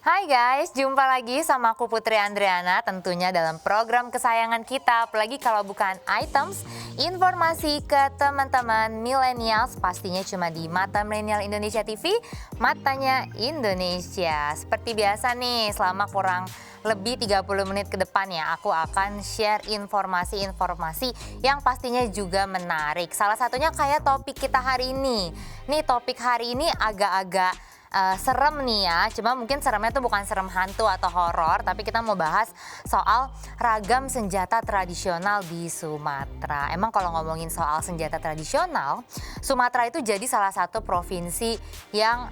Hai guys, jumpa lagi sama aku Putri Andriana tentunya dalam program kesayangan kita. Apalagi kalau bukan items, informasi ke teman-teman millennials pastinya cuma di Mata Milenial Indonesia TV, Matanya Indonesia. Seperti biasa nih, selama kurang lebih 30 menit ke depan ya, aku akan share informasi-informasi yang pastinya juga menarik. Salah satunya kayak topik kita hari ini. Nih topik hari ini agak-agak serem nih ya, cuma mungkin seremnya tuh bukan serem hantu atau horor, tapi kita mau bahas soal ragam senjata tradisional di Sumatera. Emang kalau ngomongin soal senjata tradisional, Sumatera itu jadi salah satu provinsi yang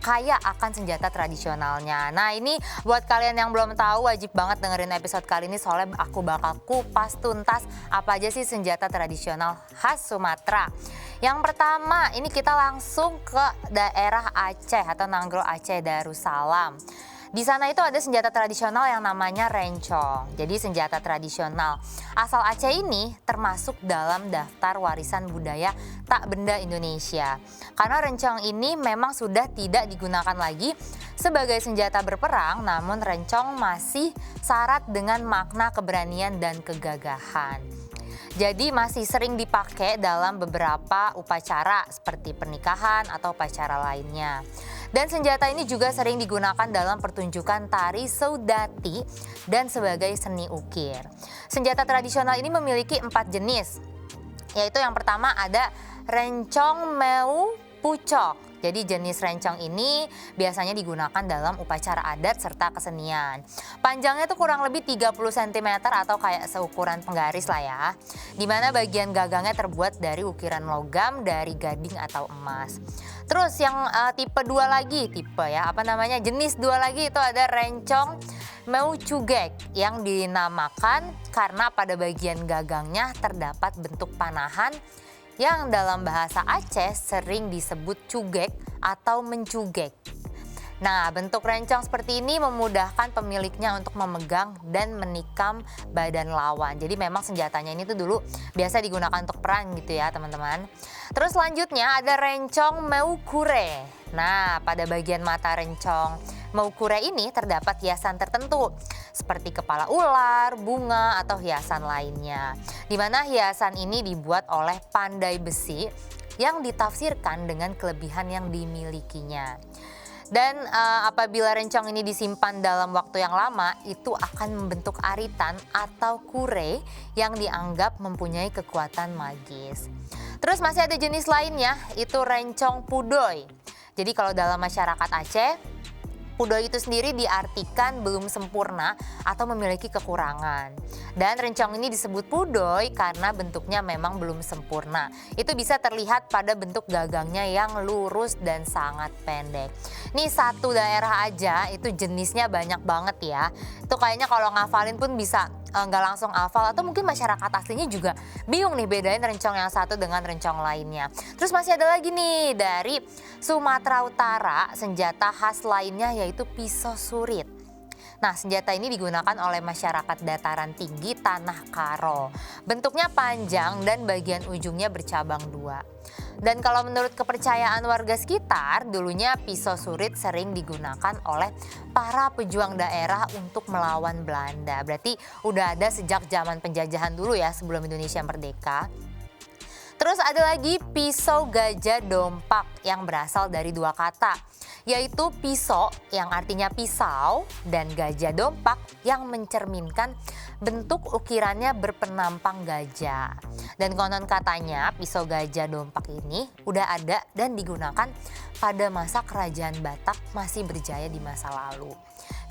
kaya akan senjata tradisionalnya. Nah ini buat kalian yang belum tahu wajib banget dengerin episode kali ini soalnya aku bakal kupas tuntas apa aja sih senjata tradisional khas Sumatera. Yang pertama ini kita langsung ke daerah Aceh atau Nanggro Aceh Darussalam. Di sana itu ada senjata tradisional yang namanya rencong. Jadi senjata tradisional asal Aceh ini termasuk dalam daftar warisan budaya tak benda Indonesia. Karena rencong ini memang sudah tidak digunakan lagi sebagai senjata berperang, namun rencong masih syarat dengan makna keberanian dan kegagahan. Jadi masih sering dipakai dalam beberapa upacara seperti pernikahan atau upacara lainnya. Dan senjata ini juga sering digunakan dalam pertunjukan tari saudati dan sebagai seni ukir. Senjata tradisional ini memiliki 4 jenis, yaitu yang pertama ada rencong meu pucok. Jadi jenis rencong ini biasanya digunakan dalam upacara adat serta kesenian. Panjangnya itu kurang lebih 30 cm atau kayak seukuran penggaris lah ya. Dimana bagian gagangnya terbuat dari ukiran logam dari gading atau emas. Terus yang tipe 2 lagi, jenis 2 lagi itu ada rencong meu cugek yang dinamakan karena pada bagian gagangnya terdapat bentuk panahan yang dalam bahasa Aceh sering disebut cugek atau mencugek. Nah, bentuk rencong seperti ini memudahkan pemiliknya untuk memegang dan menikam badan lawan. Jadi memang senjatanya ini tuh dulu biasa digunakan untuk perang gitu ya teman-teman. Terus selanjutnya ada rencong meu kure. Nah, pada bagian mata rencong meu kure ini terdapat hiasan tertentu seperti kepala ular, bunga, atau hiasan lainnya. Di mana hiasan ini dibuat oleh pandai besi yang ditafsirkan dengan kelebihan yang dimilikinya. Dan apabila rencong ini disimpan dalam waktu yang lama, itu akan membentuk aritan atau kure yang dianggap mempunyai kekuatan magis. Terus masih ada jenis lainnya, itu rencong pudoy. Jadi kalau dalam masyarakat Aceh, pudoy itu sendiri diartikan belum sempurna atau memiliki kekurangan. Dan rencong ini disebut pudoy karena bentuknya memang belum sempurna. Itu bisa terlihat pada bentuk gagangnya yang lurus dan sangat pendek. Nih satu daerah aja itu jenisnya banyak banget ya. Itu kayaknya kalau ngafalin pun bisa nggak langsung hafal, atau mungkin masyarakat aslinya juga bingung nih bedain rencong yang satu dengan rencong lainnya. Terus masih ada lagi nih dari Sumatera Utara, senjata khas lainnya yaitu pisau surit. Nah, senjata ini digunakan oleh masyarakat dataran tinggi Tanah Karo. Bentuknya panjang dan bagian ujungnya bercabang 2. Dan kalau menurut kepercayaan warga sekitar, dulunya pisau surit sering digunakan oleh para pejuang daerah untuk melawan Belanda. Berarti udah ada sejak zaman penjajahan dulu ya, sebelum Indonesia merdeka. Terus ada lagi pisau gajah dompak yang berasal dari 2 kata, yaitu pisau yang artinya pisau dan gajah dompak yang mencerminkan bentuk ukirannya berpenampang gajah. Dan konon katanya pisau gajah dompak ini udah ada dan digunakan pada masa kerajaan Batak masih berjaya di masa lalu.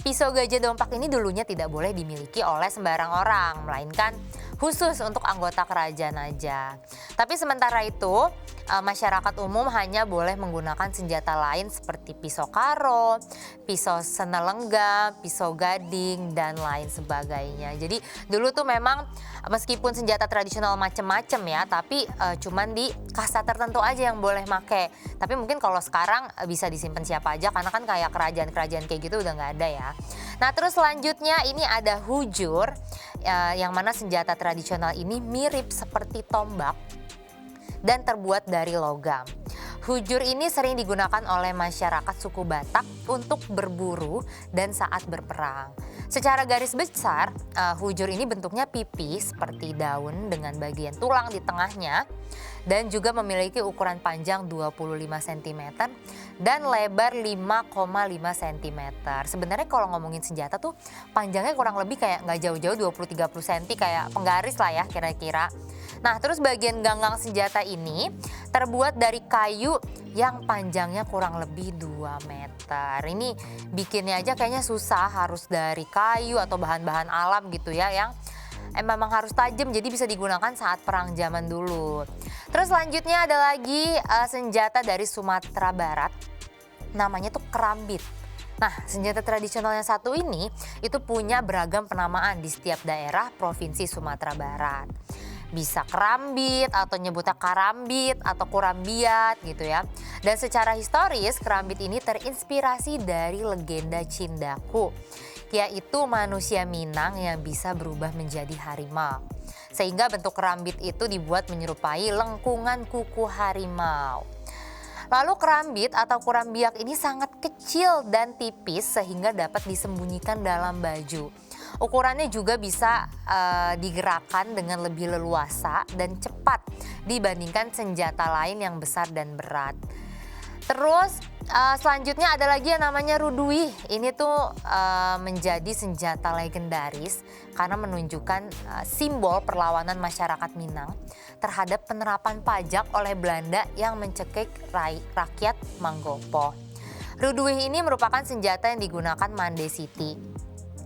Pisau gajah dompak ini dulunya tidak boleh dimiliki oleh sembarang orang, melainkan khusus untuk anggota kerajaan aja. Tapi sementara itu masyarakat umum hanya boleh menggunakan senjata lain seperti pisau karo, pisau senelenggam, pisau gading, dan lain sebagainya. Jadi dulu tuh memang meskipun senjata tradisional macem-macem ya, tapi cuman di kasta tertentu aja yang boleh make. Tapi mungkin kalau sekarang bisa disimpan siapa aja karena kan kayak kerajaan-kerajaan kayak gitu udah nggak ada ya. Nah terus selanjutnya ini ada hujur, yang mana senjata tradisional ini mirip seperti tombak dan terbuat dari logam. Hujur ini sering digunakan oleh masyarakat suku Batak untuk berburu dan saat berperang. Secara garis besar, hujur ini bentuknya pipih seperti daun dengan bagian tulang di tengahnya dan juga memiliki ukuran panjang 25 cm dan lebar 5,5 cm. Sebenarnya kalau ngomongin senjata tuh panjangnya kurang lebih kayak nggak jauh-jauh 20-30 cm kayak penggaris lah ya kira-kira. Nah, terus bagian ganggang senjata ini terbuat dari kayu yang panjangnya kurang lebih 2 meter. Ini bikinnya aja kayaknya susah, harus dari kayu atau bahan-bahan alam gitu ya yang memang harus tajam, jadi bisa digunakan saat perang zaman dulu. Terus selanjutnya ada lagi senjata dari Sumatera Barat, namanya tuh kerambit. Nah, senjata tradisional yang satu ini itu punya beragam penamaan di setiap daerah provinsi Sumatera Barat. Bisa kerambit atau nyebutnya karambit atau kurambiat gitu ya. Dan secara historis kerambit ini terinspirasi dari legenda Cindaku, yaitu manusia Minang yang bisa berubah menjadi harimau. Sehingga bentuk kerambit itu dibuat menyerupai lengkungan kuku harimau. Lalu kerambit atau kurambiak ini sangat kecil dan tipis sehingga dapat disembunyikan dalam baju. Ukurannya juga bisa digerakkan dengan lebih leluasa dan cepat dibandingkan senjata lain yang besar dan berat. Terus selanjutnya ada lagi yang namanya rudui. Ini tuh menjadi senjata legendaris karena menunjukkan simbol perlawanan masyarakat Minang terhadap penerapan pajak oleh Belanda yang mencekik rakyat Manggopo. Rudui ini merupakan senjata yang digunakan Mande Siti,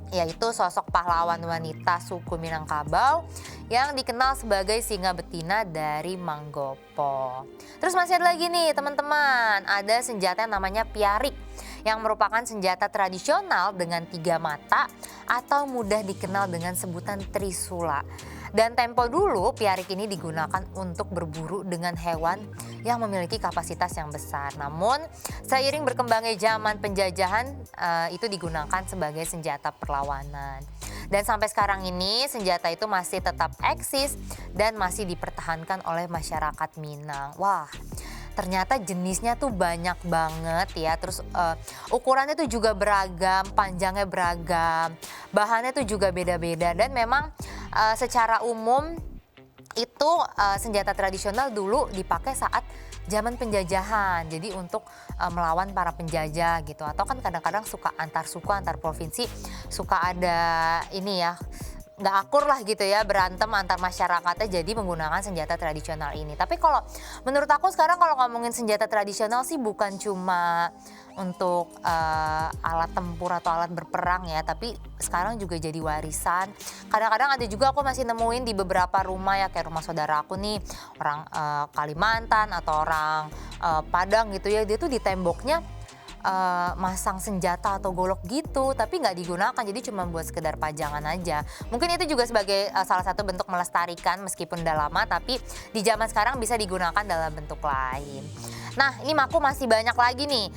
yaitu sosok pahlawan wanita suku Minangkabau yang dikenal sebagai singa betina dari Manggopo. Terus masih ada lagi nih teman-teman, ada senjata yang namanya piarik yang merupakan senjata tradisional dengan 3 mata atau mudah dikenal dengan sebutan trisula. Dan tempo dulu piarik ini digunakan untuk berburu dengan hewan yang memiliki kapasitas yang besar. Namun seiring berkembangnya zaman penjajahan itu digunakan sebagai senjata perlawanan. Dan sampai sekarang ini senjata itu masih tetap eksis dan masih dipertahankan oleh masyarakat Minang. Wah, ternyata jenisnya tuh banyak banget ya. Terus ukurannya tuh juga beragam, panjangnya beragam, bahannya tuh juga beda-beda. Dan memang secara umum itu senjata tradisional dulu dipakai saat zaman penjajahan. Jadi untuk melawan para penjajah gitu. Atau kan kadang-kadang suka antar suku, antar provinsi suka ada ini ya, nggak akur lah gitu ya, berantem antar masyarakatnya, jadi menggunakan senjata tradisional ini. Tapi kalau menurut aku sekarang kalau ngomongin senjata tradisional sih bukan cuma untuk alat tempur atau alat berperang ya, tapi sekarang juga jadi warisan. Kadang-kadang ada juga aku masih nemuin di beberapa rumah ya, kayak rumah saudara aku nih, orang Kalimantan atau orang Padang gitu ya, dia tuh di temboknya masang senjata atau golok gitu, tapi nggak digunakan, jadi cuma buat sekedar pajangan aja. Mungkin itu juga sebagai salah satu bentuk melestarikan meskipun udah lama, tapi di zaman sekarang bisa digunakan dalam bentuk lain. Nah, ini aku masih banyak lagi nih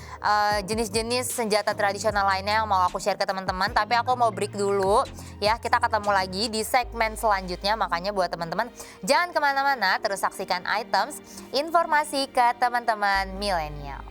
jenis-jenis senjata tradisional lainnya yang mau aku share ke teman-teman, tapi aku mau break dulu ya. Kita ketemu lagi di segmen selanjutnya, makanya buat teman-teman jangan kemana-mana, terus saksikan Items, informasi ke teman-teman milenial.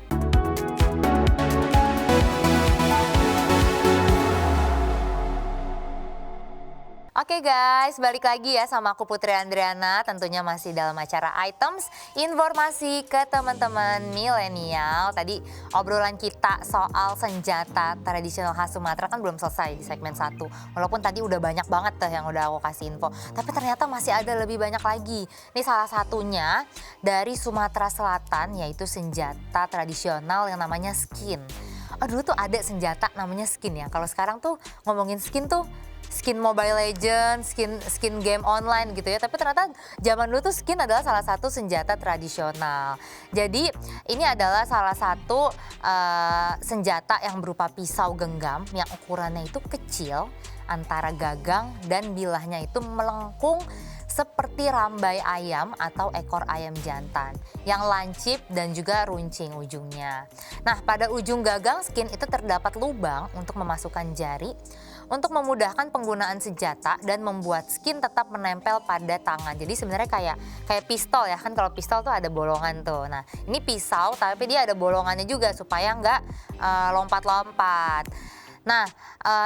Oke guys, balik lagi ya sama aku Putri Andriana, tentunya masih dalam acara Items, informasi ke teman-teman milenial. Tadi obrolan kita soal senjata tradisional khas Sumatera kan belum selesai di segmen 1. Walaupun tadi udah banyak banget tuh yang udah aku kasih info, tapi ternyata masih ada lebih banyak lagi. Ini salah satunya dari Sumatera Selatan, yaitu senjata tradisional yang namanya skin. Dulu tuh ada senjata namanya skin ya. Kalau sekarang tuh ngomongin skin tuh skin Mobile Legends, skin game online gitu ya. Tapi ternyata zaman dulu tuh skin adalah salah satu senjata tradisional. Jadi ini adalah salah satu senjata yang berupa pisau genggam yang ukurannya itu kecil, antara gagang dan bilahnya itu melengkung seperti rambai ayam atau ekor ayam jantan yang lancip dan juga runcing ujungnya. Nah, pada ujung gagang skin itu terdapat lubang untuk memasukkan jari untuk memudahkan penggunaan senjata dan membuat skin tetap menempel pada tangan. Jadi sebenarnya kayak pistol ya, kan kalau pistol tuh ada bolongan tuh. Nah ini pisau tapi dia ada bolongannya juga supaya nggak lompat-lompat. Nah,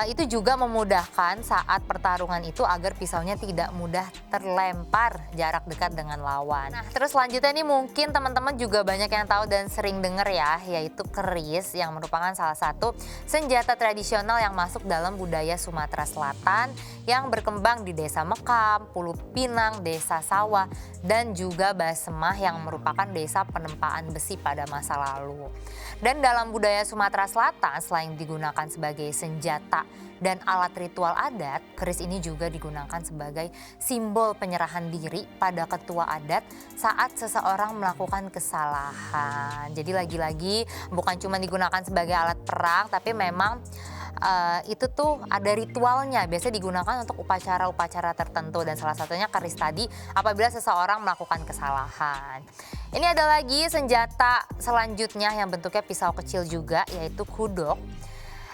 itu juga memudahkan saat pertarungan itu agar pisaunya tidak mudah terlempar jarak dekat dengan lawan. Nah, terus selanjutnya ini mungkin teman-teman juga banyak yang tahu dan sering dengar ya, yaitu keris yang merupakan salah satu senjata tradisional yang masuk dalam budaya Sumatera Selatan yang berkembang di Desa Mekam, Pulau Pinang, Desa Sawah, dan juga Basemah yang merupakan desa penempaan besi pada masa lalu. Dan dalam budaya Sumatera Selatan, selain digunakan sebagai senjata dan alat ritual adat, keris ini juga digunakan sebagai simbol penyerahan diri pada ketua adat saat seseorang melakukan kesalahan. Jadi lagi-lagi bukan cuma digunakan sebagai alat perang, tapi memang itu tuh ada ritualnya, biasanya digunakan untuk upacara-upacara tertentu dan salah satunya keris tadi apabila seseorang melakukan kesalahan. Ini ada lagi senjata selanjutnya yang bentuknya pisau kecil juga, yaitu kudok.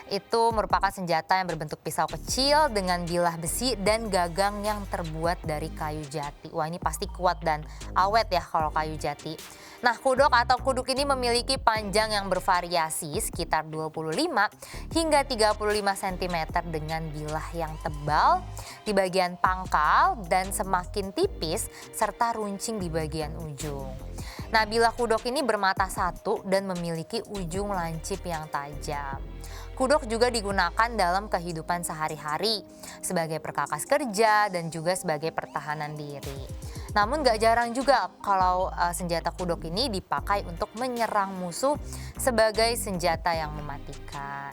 Itu merupakan senjata yang berbentuk pisau kecil dengan bilah besi dan gagang yang terbuat dari kayu jati. Wah, ini pasti kuat dan awet ya kalau kayu jati. Nah, kudok atau kuduk ini memiliki panjang yang bervariasi sekitar 25 hingga 35 cm dengan bilah yang tebal di bagian pangkal dan semakin tipis serta runcing di bagian ujung. Nah, bilah kudok ini bermata satu dan memiliki ujung lancip yang tajam. Kudok juga digunakan dalam kehidupan sehari-hari sebagai perkakas kerja dan juga sebagai pertahanan diri. Namun gak jarang juga kalau senjata kudok ini dipakai untuk menyerang musuh sebagai senjata yang mematikan.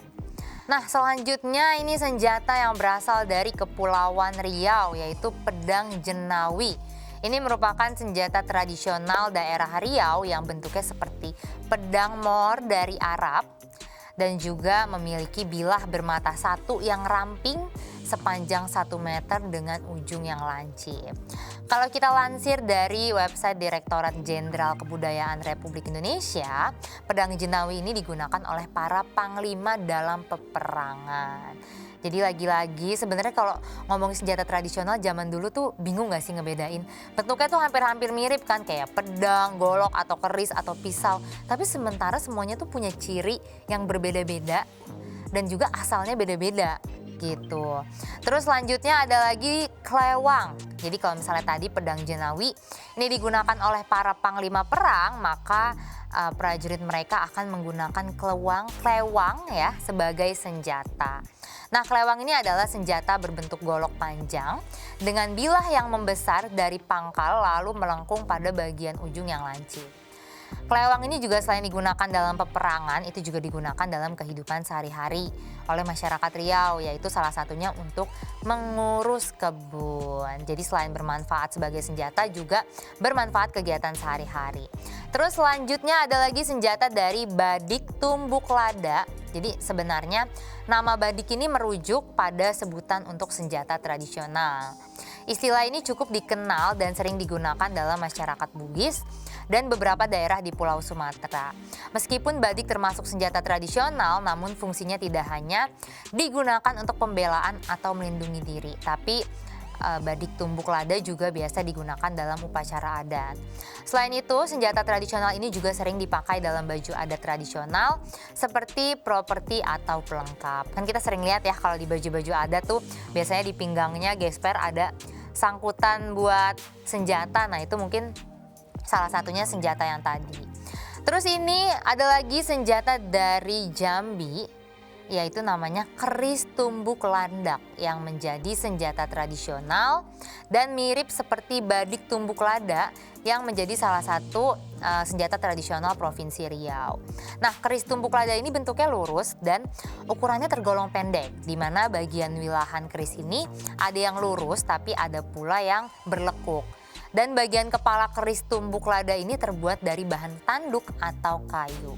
Nah, selanjutnya ini senjata yang berasal dari Kepulauan Riau, yaitu pedang jenawi. Ini merupakan senjata tradisional daerah Riau yang bentuknya seperti pedang mor dari Arab dan juga memiliki bilah bermata satu yang ramping sepanjang 1 meter dengan ujung yang lancip. Kalau kita lansir dari website Direktorat Jenderal Kebudayaan Republik Indonesia, pedang jenawi ini digunakan oleh para panglima dalam peperangan. Jadi lagi-lagi sebenarnya kalau ngomongin senjata tradisional zaman dulu tuh bingung gak sih ngebedain? Bentuknya tuh hampir-hampir mirip kan, kayak pedang, golok, atau keris, atau pisau. Tapi sementara semuanya tuh punya ciri yang berbeda-beda dan juga asalnya beda-beda gitu. Terus selanjutnya ada lagi klewang. Jadi kalau misalnya tadi pedang jenawi ini digunakan oleh para panglima perang, maka prajurit mereka akan menggunakan klewang ya sebagai senjata. Nah, klewang ini adalah senjata berbentuk golok panjang dengan bilah yang membesar dari pangkal lalu melengkung pada bagian ujung yang lancip. Klewang ini juga selain digunakan dalam peperangan, itu juga digunakan dalam kehidupan sehari-hari oleh masyarakat Riau, yaitu salah satunya untuk mengurus kebun. Jadi selain bermanfaat sebagai senjata juga bermanfaat kegiatan sehari-hari. Terus selanjutnya ada lagi senjata dari badik tumbuk lada. Jadi sebenarnya nama badik ini merujuk pada sebutan untuk senjata tradisional. Istilah ini cukup dikenal dan sering digunakan dalam masyarakat Bugis dan beberapa daerah di Pulau Sumatera. Meskipun badik termasuk senjata tradisional, namun fungsinya tidak hanya digunakan untuk pembelaan atau melindungi diri, tapi badik tumbuk lada juga biasa digunakan dalam upacara adat. Selain itu, senjata tradisional ini juga sering dipakai dalam baju adat tradisional seperti properti atau pelengkap. Kan kita sering lihat ya kalau di baju-baju adat tuh biasanya di pinggangnya gesper ada sangkutan buat senjata. Nah, itu mungkin salah satunya senjata yang tadi. Terus ini ada lagi senjata dari Jambi, yaitu namanya keris tumbuk landak yang menjadi senjata tradisional dan mirip seperti badik tumbuk lada yang menjadi salah satu senjata tradisional Provinsi Riau. Nah, keris tumbuk lada ini bentuknya lurus dan ukurannya tergolong pendek, di mana bagian wilahan keris ini ada yang lurus tapi ada pula yang berlekuk. Dan bagian kepala keris tumbuk lada ini terbuat dari bahan tanduk atau kayu.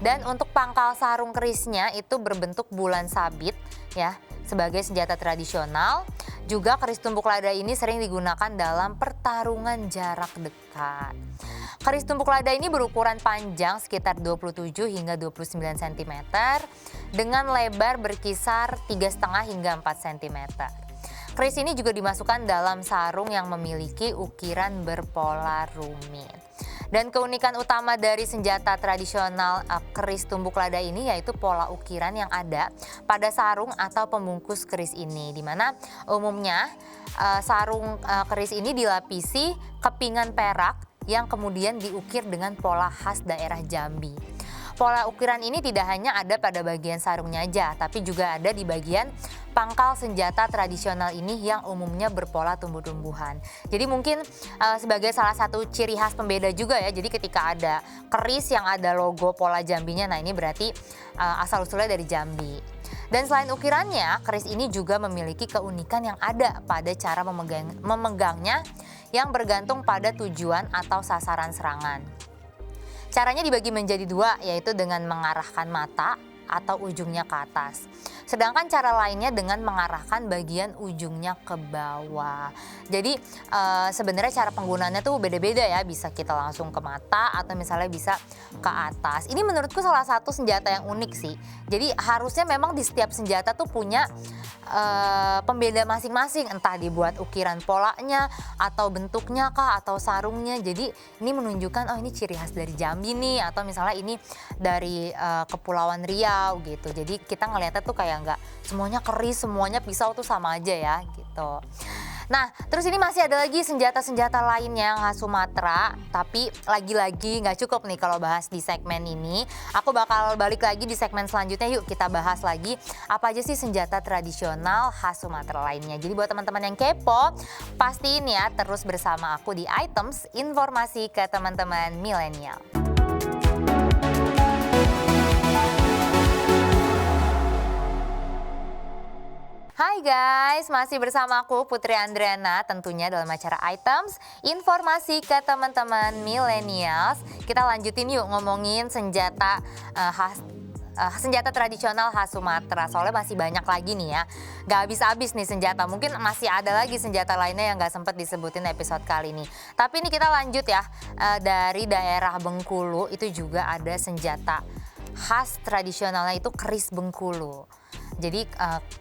Dan untuk pangkal sarung kerisnya itu berbentuk bulan sabit ya sebagai senjata tradisional Juga keris tumbuk lada ini sering digunakan dalam pertarungan jarak dekat. Keris tumbuk lada ini berukuran panjang sekitar 27 hingga 29 cm dengan lebar berkisar 3,5 hingga 4 cm. Keris ini juga dimasukkan dalam sarung yang memiliki ukiran berpola rumit. Dan keunikan utama dari senjata tradisional keris tumbuk lada ini yaitu pola ukiran yang ada pada sarung atau pembungkus keris ini, di mana umumnya sarung keris ini dilapisi kepingan perak yang kemudian diukir dengan pola khas daerah Jambi. Pola ukiran ini tidak hanya ada pada bagian sarungnya aja, tapi juga ada di bagian pangkal senjata tradisional ini yang umumnya berpola tumbuh-tumbuhan. Jadi mungkin sebagai salah satu ciri khas pembeda juga ya. Jadi ketika ada keris yang ada logo pola Jambinya, nah ini berarti asal-usulnya dari Jambi. Dan selain ukirannya, keris ini juga memiliki keunikan yang ada pada cara memegangnya yang bergantung pada tujuan atau sasaran serangan. Caranya dibagi menjadi dua, yaitu dengan mengarahkan mata atau ujungnya ke atas. Sedangkan cara lainnya dengan mengarahkan bagian ujungnya ke bawah. Jadi sebenarnya cara penggunaannya tuh beda-beda ya. Bisa kita langsung ke mata atau misalnya bisa ke atas. Ini menurutku salah satu senjata yang unik sih. Jadi harusnya memang di setiap senjata tuh punya pembeda masing-masing. Entah dibuat ukiran polanya atau bentuknya kah atau sarungnya. Jadi ini menunjukkan oh ini ciri khas dari Jambi nih. Atau misalnya ini dari Kepulauan Riau gitu. Jadi kita ngeliatnya tuh kayak nggak semuanya keris, semuanya pisau tuh sama aja ya gitu. Nah terus ini masih ada lagi senjata-senjata lainnya khas Sumatera, tapi lagi-lagi nggak cukup nih kalau bahas di segmen ini. Aku bakal balik lagi di segmen selanjutnya, yuk kita bahas lagi apa aja sih senjata tradisional khas Sumatera lainnya. Jadi buat teman-teman yang kepo, pastiin ya terus bersama aku di Items, informasi ke teman-teman milenial. Hai guys, masih bersama aku Putri Andriana tentunya dalam acara Items, informasi ke teman-teman millennials. Kita lanjutin yuk ngomongin senjata senjata tradisional khas Sumatera. Soalnya masih banyak lagi nih ya, gak habis-habis nih senjata. Mungkin masih ada lagi senjata lainnya yang gak sempat disebutin episode kali ini. Tapi ini kita lanjut ya, dari daerah Bengkulu itu juga ada senjata khas tradisionalnya itu keris Bengkulu. Jadi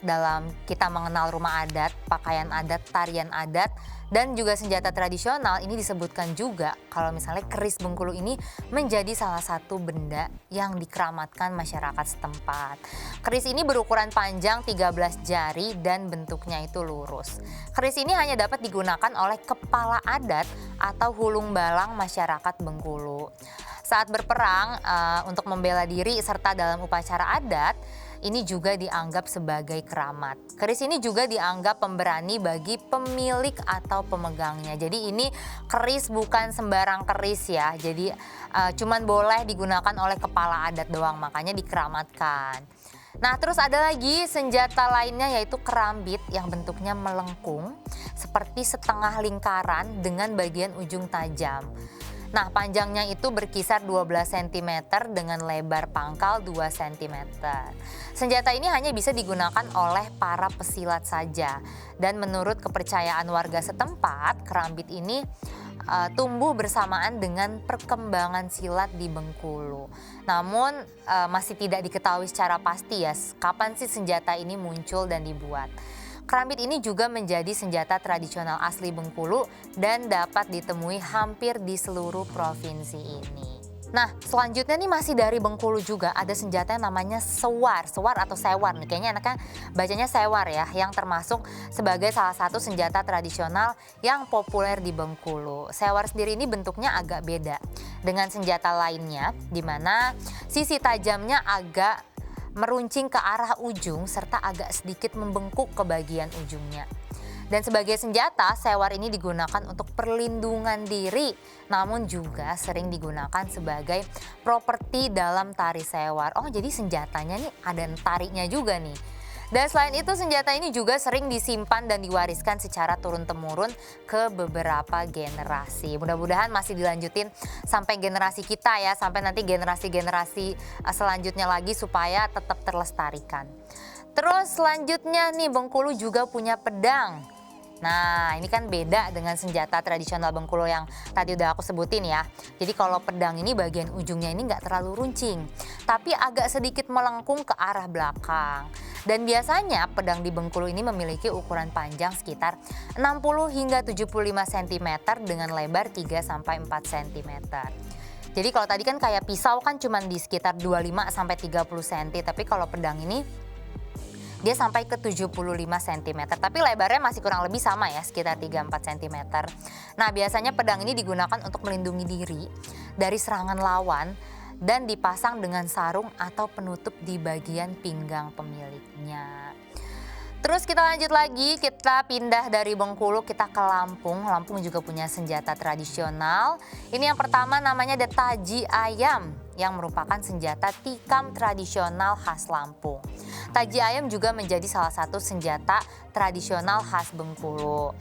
dalam kita mengenal rumah adat, pakaian adat, tarian adat, dan juga senjata tradisional ini disebutkan juga kalau misalnya keris Bengkulu ini menjadi salah satu benda yang dikeramatkan masyarakat setempat. Keris ini berukuran panjang 13 jari dan bentuknya itu lurus. Keris ini hanya dapat digunakan oleh kepala adat atau hulung balang masyarakat Bengkulu. Saat berperang untuk membela diri serta dalam upacara adat, ini juga dianggap sebagai keramat. Keris ini juga dianggap pemberani bagi pemilik atau pemegangnya. Jadi ini keris bukan sembarang keris ya. Jadi cuman boleh digunakan oleh kepala adat doang, makanya dikeramatkan. Nah terus ada lagi senjata lainnya yaitu kerambit yang bentuknya melengkung seperti setengah lingkaran dengan bagian ujung tajam. Nah panjangnya itu berkisar 12 cm dengan lebar pangkal 2 cm. Senjata ini hanya bisa digunakan oleh para pesilat saja. Dan menurut kepercayaan warga setempat, kerambit ini tumbuh bersamaan dengan perkembangan silat di Bengkulu. Namun masih tidak diketahui secara pasti ya kapan sih senjata ini muncul dan dibuat. Kerambit ini juga menjadi senjata tradisional asli Bengkulu dan dapat ditemui hampir di seluruh provinsi ini. Nah selanjutnya nih masih dari Bengkulu juga ada senjata yang namanya sewar atau sewar nih, kayaknya enaknya bacanya sewar ya, yang termasuk sebagai salah satu senjata tradisional yang populer di Bengkulu. Sewar sendiri ini bentuknya agak beda dengan senjata lainnya, di mana sisi tajamnya agak meruncing ke arah ujung serta agak sedikit membengkuk ke bagian ujungnya. Dan sebagai senjata, sewar ini digunakan untuk perlindungan diri, namun juga sering digunakan sebagai properti dalam tari sewar. Oh, jadi senjatanya nih ada tariknya juga nih. Dan selain itu senjata ini juga sering disimpan dan diwariskan secara turun-temurun ke beberapa generasi. Mudah-mudahan masih dilanjutin sampai generasi kita ya, sampai nanti generasi-generasi selanjutnya lagi supaya tetap terlestarikan. Terus selanjutnya nih Bengkulu juga punya pedang. Nah, ini kan beda dengan senjata tradisional Bengkulu yang tadi udah aku sebutin ya. Jadi kalau pedang ini bagian ujungnya ini nggak terlalu runcing, tapi agak sedikit melengkung ke arah belakang. Dan biasanya pedang di Bengkulu ini memiliki ukuran panjang sekitar 60 hingga 75 cm dengan lebar 3 sampai 4 cm. Jadi kalau tadi kan kayak pisau kan cuma di sekitar 25 sampai 30 cm, tapi kalau pedang ini dia sampai ke 75 cm, tapi lebarnya masih kurang lebih sama ya, sekitar 3-4 cm. Nah, biasanya pedang ini digunakan untuk melindungi diri dari serangan lawan dan dipasang dengan sarung atau penutup di bagian pinggang pemiliknya. Terus kita lanjut lagi, kita pindah dari Bengkulu, kita ke Lampung. Lampung juga punya senjata tradisional. Ini yang pertama namanya the taji ayam, yang merupakan senjata tikam tradisional khas Lampung. Taji ayam juga menjadi salah satu senjata tradisional khas Bengkulu.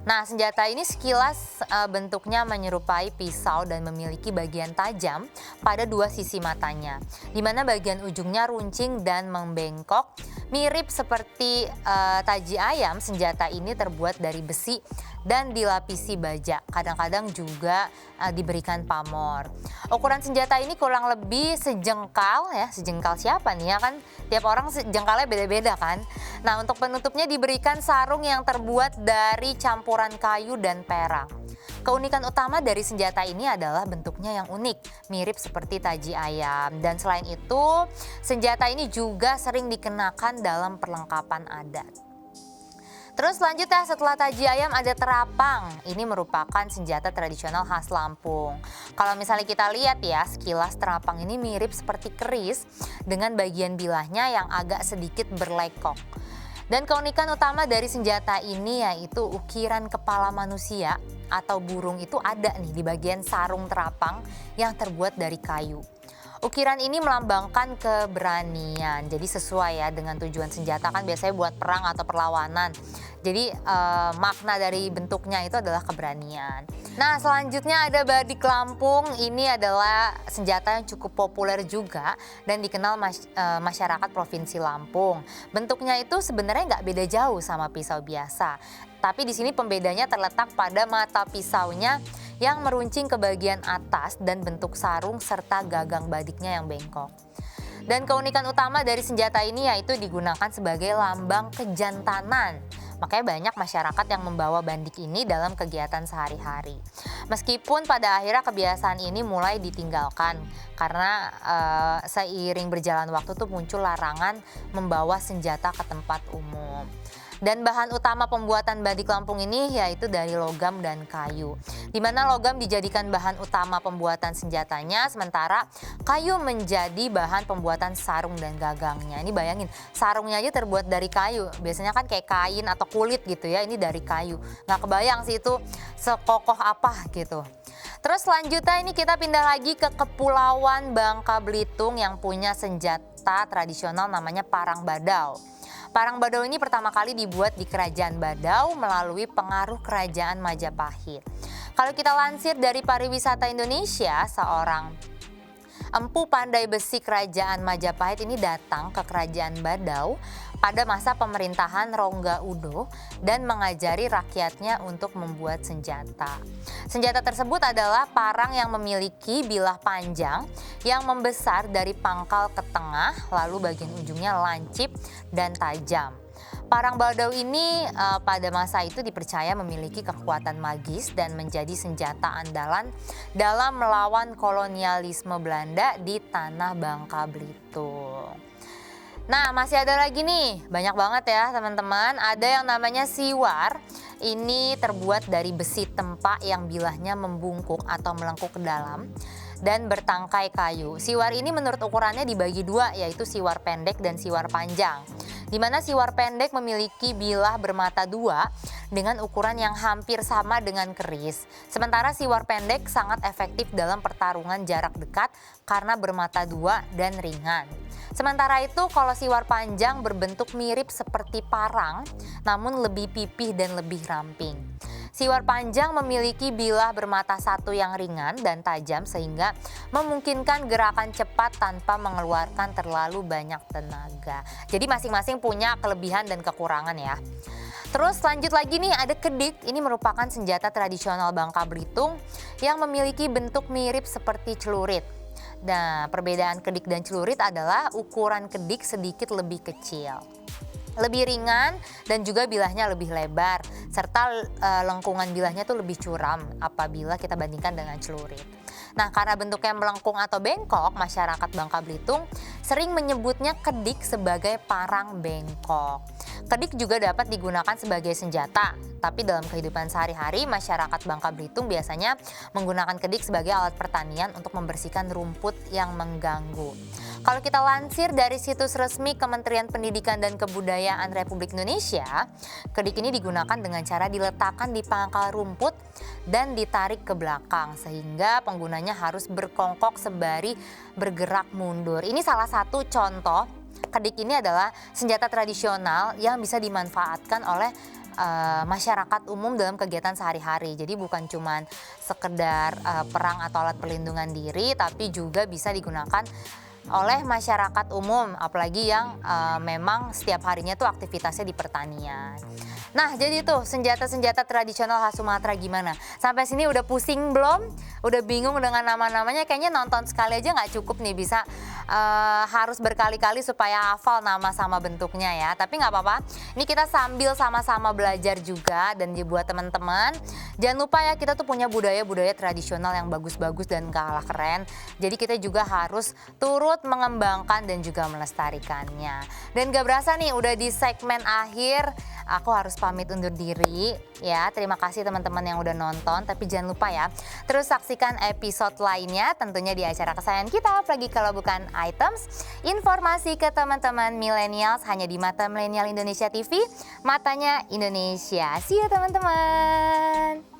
Nah, senjata ini sekilas bentuknya menyerupai pisau dan memiliki bagian tajam pada dua sisi matanya, di mana bagian ujungnya runcing dan membengkok. Mirip seperti taji ayam, senjata ini terbuat dari besi dan dilapisi baja. Kadang-kadang juga diberikan pamor. Ukuran senjata ini kurang lebih sejengkal ya. Sejengkal siapa nih ya, kan tiap orang jengkalnya beda-beda kan. Nah, untuk penutupnya diberikan sarung yang terbuat dari campuran kayu dan perak. Keunikan utama dari senjata ini adalah bentuknya yang unik, mirip seperti taji ayam. Dan selain itu, senjata ini juga sering dikenakan dalam perlengkapan adat. Terus selanjutnya setelah taji ayam ada terapang. Ini merupakan senjata tradisional khas Lampung. Kalau misalnya kita lihat ya, sekilas terapang ini mirip seperti keris dengan bagian bilahnya yang agak sedikit berlekok. Dan keunikan utama dari senjata ini yaitu ukiran kepala manusia atau burung itu ada nih di bagian sarung terapang yang terbuat dari kayu. Ukiran ini melambangkan keberanian, jadi sesuai ya dengan tujuan senjata, kan biasanya buat perang atau perlawanan. Jadi makna dari bentuknya itu adalah keberanian. Nah, selanjutnya ada badik Lampung. Ini adalah senjata yang cukup populer juga dan dikenal masyarakat Provinsi Lampung. Bentuknya itu sebenarnya nggak beda jauh sama pisau biasa. Tapi di sini pembedanya terletak pada mata pisaunya yang meruncing ke bagian atas dan bentuk sarung serta gagang badiknya yang bengkok. Dan keunikan utama dari senjata ini yaitu digunakan sebagai lambang kejantanan. Makanya banyak masyarakat yang membawa bandik ini dalam kegiatan sehari-hari. Meskipun pada akhirnya kebiasaan ini mulai ditinggalkan karena seiring berjalan waktu tuh muncul larangan membawa senjata ke tempat umum. Dan bahan utama pembuatan badik Lampung ini yaitu dari logam dan kayu. Di mana logam dijadikan bahan utama pembuatan senjatanya, sementara kayu menjadi bahan pembuatan sarung dan gagangnya. Ini bayangin, sarungnya aja terbuat dari kayu. Biasanya kan kayak kain atau kulit gitu ya, ini dari kayu. Nggak kebayang sih itu sekokoh apa gitu. Terus selanjutnya ini kita pindah lagi ke Kepulauan Bangka Belitung yang punya senjata tradisional namanya parang badau. Parang badau ini pertama kali dibuat di Kerajaan Badau melalui pengaruh Kerajaan Majapahit. Kalau kita lansir dari Pariwisata Indonesia, seorang empu pandai besi Kerajaan Majapahit ini datang ke Kerajaan Badau pada masa pemerintahan Rongga Udo dan mengajari rakyatnya untuk membuat senjata. Senjata tersebut adalah parang yang memiliki bilah panjang yang membesar dari pangkal ke tengah, lalu bagian ujungnya lancip dan tajam. Parang badau ini pada masa itu dipercaya memiliki kekuatan magis dan menjadi senjata andalan dalam melawan kolonialisme Belanda di tanah Bangka Belitung. Nah, masih ada lagi nih, banyak banget ya teman-teman. Ada yang namanya siwar. Ini terbuat dari besi tempa yang bilahnya membungkuk atau melengkung ke dalam dan bertangkai kayu. Siwar ini menurut ukurannya dibagi dua, yaitu siwar pendek dan siwar panjang. Di mana siwar pendek memiliki bilah bermata dua dengan ukuran yang hampir sama dengan keris. Sementara siwar pendek sangat efektif dalam pertarungan jarak dekat karena bermata dua dan ringan. Sementara itu kalau siwar panjang berbentuk mirip seperti parang namun lebih pipih dan lebih ramping. Siwar panjang memiliki bilah bermata satu yang ringan dan tajam sehingga memungkinkan gerakan cepat tanpa mengeluarkan terlalu banyak tenaga. Jadi masing-masing punya kelebihan dan kekurangan ya. Terus lanjut lagi nih, ada kedik. Ini merupakan senjata tradisional Bangka Belitung yang memiliki bentuk mirip seperti celurit. Nah, perbedaan kedik dan celurit adalah ukuran kedik sedikit lebih kecil, lebih ringan, dan juga bilahnya lebih lebar, serta lengkungan bilahnya tuh lebih curam apabila kita bandingkan dengan celurit. Nah, karena bentuknya melengkung atau bengkok, masyarakat Bangka Belitung sering menyebutnya kedik sebagai parang bengkok. Kedik juga dapat digunakan sebagai senjata, tapi dalam kehidupan sehari-hari masyarakat Bangka Belitung biasanya menggunakan kedik sebagai alat pertanian untuk membersihkan rumput yang mengganggu. Kalau kita lansir dari situs resmi Kementerian Pendidikan dan Kebudayaan Republik Indonesia, kedik ini digunakan dengan cara diletakkan di pangkal rumput dan ditarik ke belakang sehingga penggunanya harus berkongkok sembari bergerak mundur. Ini salah satu contoh. Kedik ini adalah senjata tradisional yang bisa dimanfaatkan oleh masyarakat umum dalam kegiatan sehari-hari. Jadi bukan cuma sekedar perang atau alat perlindungan diri, tapi juga bisa digunakan oleh masyarakat umum, apalagi yang memang setiap harinya tuh aktivitasnya di pertanian. Nah, jadi tuh senjata-senjata tradisional khas Sumatera gimana? Sampai sini udah pusing belum? Udah bingung dengan nama-namanya? Kayaknya nonton sekali aja nggak cukup nih, bisa harus berkali-kali supaya hafal nama sama bentuknya ya. Tapi nggak apa-apa, ini kita sambil sama-sama belajar juga. Dan buat teman-teman, jangan lupa ya, kita tuh punya budaya-budaya tradisional yang bagus-bagus dan kalah keren. Jadi kita juga harus turut mengembangkan dan juga melestarikannya. Dan gak berasa nih udah di segmen akhir, aku harus pamit undur diri ya. Terima kasih teman-teman yang udah nonton, tapi jangan lupa ya, terus saksikan episode lainnya tentunya di acara kesayangan kita, apalagi kalau bukan Items. Informasi ke teman-teman millennials hanya di Mata Milenial Indonesia TV, matanya Indonesia. See you teman-teman.